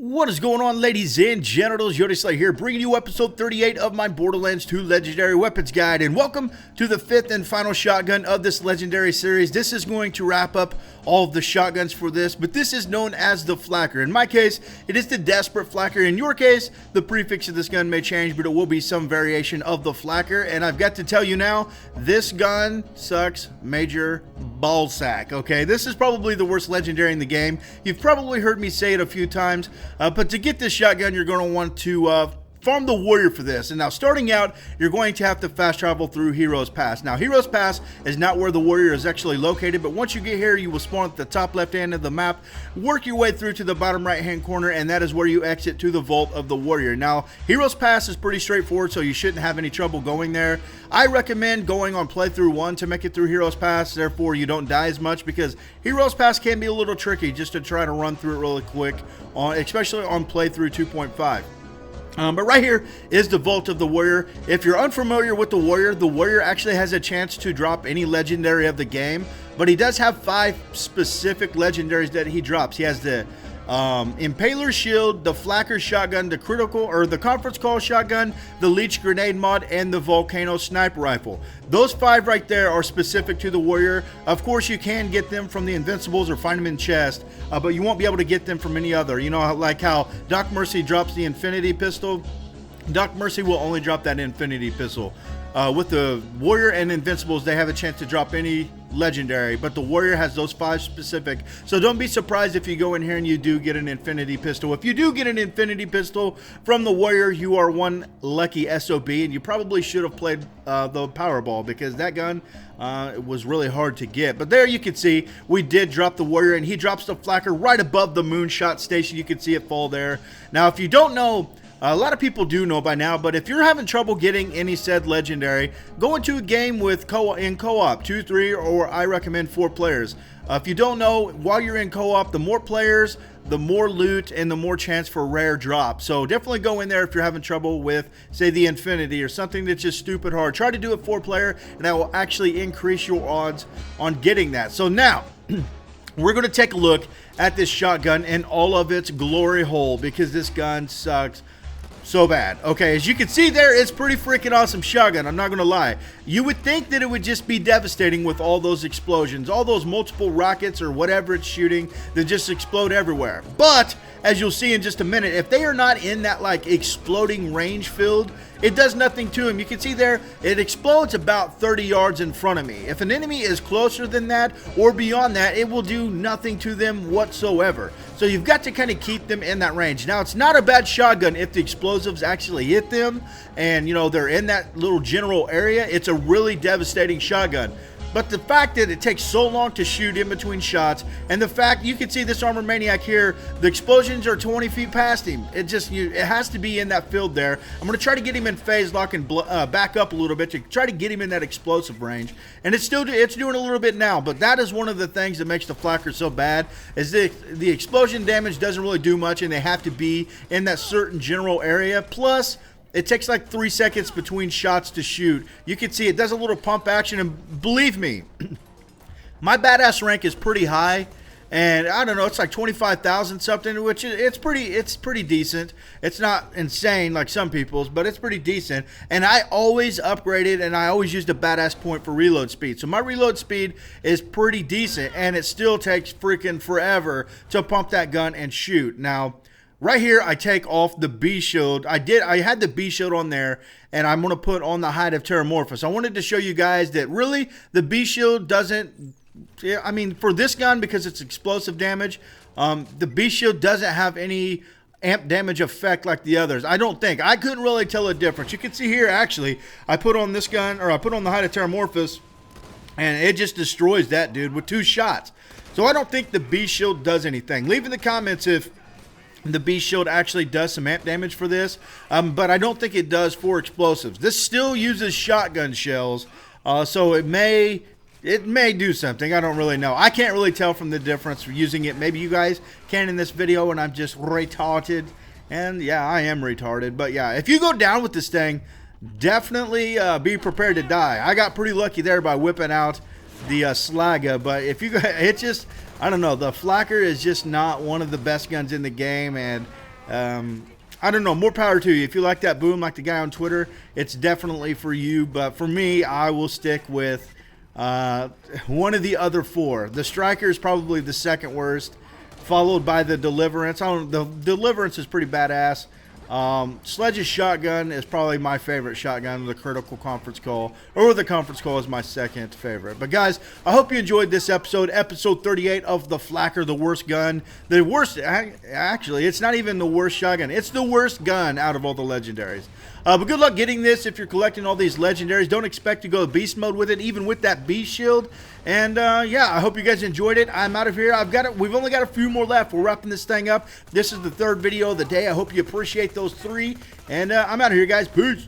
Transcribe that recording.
What is going on, ladies and genitals? YOTESLAYA here, bringing you episode 38 of my Borderlands 2 Legendary Weapons Guide, and welcome to the fifth and final shotgun of this Legendary series. This is going to wrap up all of the shotguns for this, but this is known as the Flakker. In my case, it is the Desperate Flakker. In your case, the prefix of this gun may change, but it will be some variation of the Flakker, and I've got to tell you now, this gun sucks major ballsack, okay? This is probably the worst Legendary in the game. You've probably heard me say it a few times. But to get this shotgun, you're going to want to farm the warrior for this. And now starting out, you're going to have to fast travel through Heroes Pass. Now Heroes Pass is not where the warrior is actually located, but once you get here, you will spawn at the top left hand of the map, work your way through to the bottom right hand corner, and that is where you exit to the vault of the warrior. Now Heroes Pass is pretty straightforward, so you shouldn't have any trouble going there. I recommend going on playthrough 1 to make it through Heroes Pass, therefore you don't die as much, because Heroes Pass can be a little tricky just to try to run through it really quick, especially on playthrough 2.5. But right here is the Vault of the Warrior. If you're unfamiliar with the Warrior actually has a chance to drop any legendary of the game, but he does have 5 specific legendaries that he drops. He has the Impaler Shield, the Flakker Shotgun, the Critical or the Conference Call Shotgun, the Leech Grenade Mod, and the Volcano Sniper Rifle. Those 5 right there are specific to the Warrior. Of course, you can get them from the Invincibles or find them in chest, but you won't be able to get them from any other. You know, like how Doc Mercy drops the Infinity Pistol. Doc Mercy will only drop that Infinity Pistol. With the Warrior and Invincibles, they have a chance to drop any legendary, but the Warrior has those 5 specific. So don't be surprised if you go in here and you do get an Infinity Pistol. If you do get an Infinity Pistol from the Warrior, you are one lucky SOB, and you probably should have played the Powerball, because that gun was really hard to get. But there you can see we did drop the Warrior, and he drops the Flakker right above the Moonshot Station. You can see it fall there. Now, if you don't know, a lot of people do know by now, but if you're having trouble getting any said legendary, go into a game with co-op, 2, 3, or I recommend 4 players. If you don't know, while you're in co-op, the more players, the more loot, and the more chance for rare drop. So definitely go in there if you're having trouble with, say, the Infinity or something that's just stupid hard. Try to do it 4-player, and that will actually increase your odds on getting that. So now, we're going to take a look at this shotgun in all of its glory hole, because this gun sucks so bad. Okay, as you can see there, it's pretty freaking awesome shotgun, I'm not gonna lie. You would think that it would just be devastating with all those explosions, all those multiple rockets or whatever it's shooting that just explode everywhere. But as you'll see in just a minute, if they are not in that like exploding range field, it does nothing to them. You can see there, it explodes about 30 yards in front of me. If an enemy is closer than that or beyond that, it will do nothing to them whatsoever. So you've got to kind of keep them in that range. Now, it's not a bad shotgun if the explosives actually hit them and, you know, they're in that little general area. It's a really devastating shotgun. But the fact that it takes so long to shoot in between shots, and the fact you can see this Armor Maniac here, the explosions are 20 feet past him. It has to be in that field there. I'm going to try to get him in phase lock and back up a little bit to try to get him in that explosive range. And it's doing a little bit now, but that is one of the things that makes the Flakker so bad, is the explosion damage doesn't really do much, and they have to be in that certain general area. Plus, it takes like 3 seconds between shots to shoot. You can see it does a little pump action, and believe me, my badass rank is pretty high, and I don't know, it's like 25,000 something, which it's pretty decent. It's not insane like some people's, but it's pretty decent. And I always upgraded, and I always used a badass point for reload speed. So my reload speed is pretty decent, and it still takes freaking forever to pump that gun and shoot. Now, right here, I take off the B shield. I had the B shield on there, and I'm going to put on the Hide of Terramorphous. I wanted to show you guys that really the B shield doesn't, I mean, for this gun, because it's explosive damage, the B shield doesn't have any amp damage effect like the others. I don't think. I couldn't really tell a difference. You can see here, actually, I put on this gun, or I put on the Hide of Terramorphous, and it just destroys that dude with 2 shots. So I don't think the B shield does anything. Leave in the comments if the B shield actually does some amp damage for this, but I don't think it does for explosives. This still uses shotgun shells, so it may do something. I don't really know. I can't really tell from the difference for using it. Maybe you guys can in this video, and I'm just retarded. And yeah, I am retarded. But yeah, if you go down with this thing, definitely be prepared to die. I got pretty lucky there by whipping out the Slaga, but if you go, it just, I don't know, the Flakker is just not one of the best guns in the game, and I don't know, more power to you. If you like that boom, like the guy on Twitter, it's definitely for you. But for me, I will stick with one of the other four. The Striker is probably the second worst, followed by the Deliverance. The Deliverance is pretty badass. Sledge's shotgun is probably my favorite shotgun. The critical conference call, or the conference call, is my second favorite. But guys, I hope you enjoyed this episode 38 of the Flakker, the worst gun. The worst, actually, it's not even the worst shotgun. It's the worst gun out of all the legendaries. But good luck getting this if you're collecting all these legendaries. Don't expect to go beast mode with it, even with that beast shield. And yeah, I hope you guys enjoyed it. I'm out of here. We've only got a few more left. We're wrapping this thing up. This is the third video of the day. I hope you appreciate those three. And I'm out of here, guys. Peace.